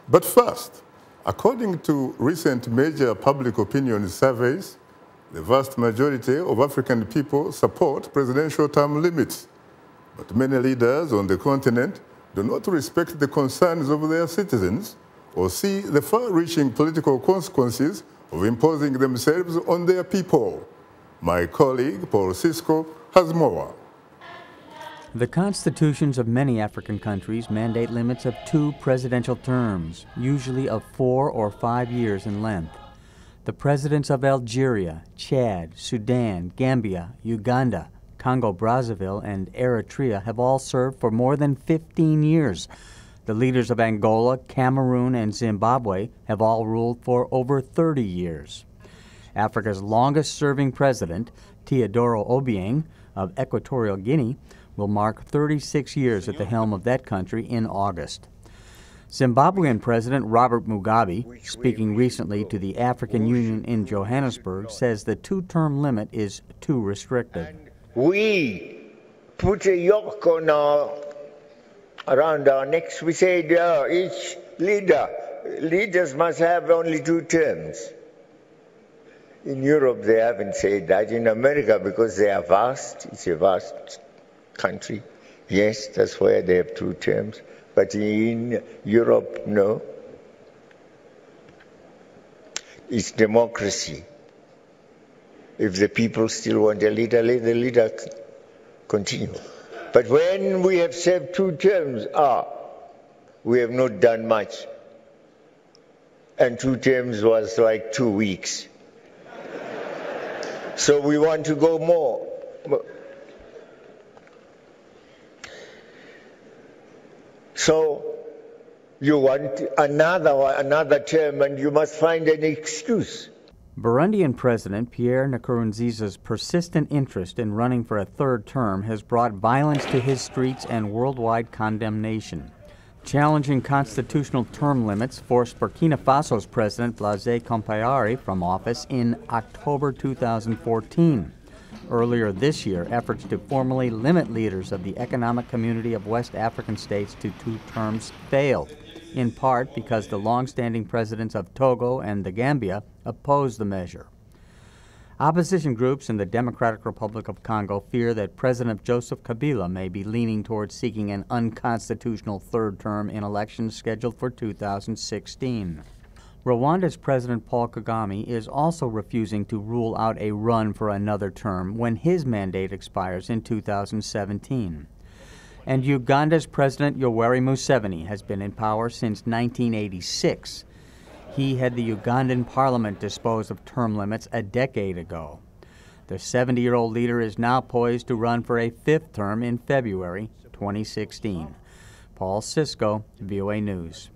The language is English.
But first, according to recent major public opinion surveys, the vast majority of African people support presidential term limits. But many leaders on the continent do not respect the concerns of their citizens or see the far-reaching political consequences of imposing themselves on their people. My colleague, Paul Sisco, has more. The constitutions of many African countries mandate limits of 2 presidential terms, usually of 4 or 5 years in length. The presidents of Algeria, Chad, Sudan, Gambia, Uganda, Congo-Brazzaville, and Eritrea have all served for more than 15 years. The leaders of Angola, Cameroon, and Zimbabwe have all ruled for over 30 years. Africa's longest-serving president, Teodoro Obiang of Equatorial Guinea, will mark 36 years at the helm of that country in August. Zimbabwean President Robert Mugabe, speaking recently to the African Union in Johannesburg, says the 2-term limit is too restrictive. We put a yoke on around our necks. We said each leaders must have only 2 terms. In Europe, they haven't said that. In America, because they are vast, it's a vast country. Yes, that's where they have 2 terms. But in Europe, no. It's democracy. If the people still want a leader, let the leader continue. But when we have served 2 terms, we have not done much. And 2 terms was like 2 weeks. So we want to go more. So you want another term, and you must find an excuse. Burundian President Pierre Nkurunziza's persistent interest in running for a 3rd term has brought violence to his streets and worldwide condemnation. Challenging constitutional term limits forced Burkina Faso's President Blaise Compaoré from office in October 2014. Earlier this year, efforts to formally limit leaders of the Economic Community of West African States to 2 terms failed, in part because the long-standing presidents of Togo and the Gambia opposed the measure. Opposition groups in the Democratic Republic of Congo fear that President Joseph Kabila may be leaning towards seeking an unconstitutional 3rd term in elections scheduled for 2016. Rwanda's President Paul Kagame is also refusing to rule out a run for another term when his mandate expires in 2017. And Uganda's President Yoweri Museveni has been in power since 1986. He had the Ugandan parliament dispose of term limits a decade ago. The 70-year-old leader is now poised to run for a 5th term in February 2016. Paul Sisco, VOA News.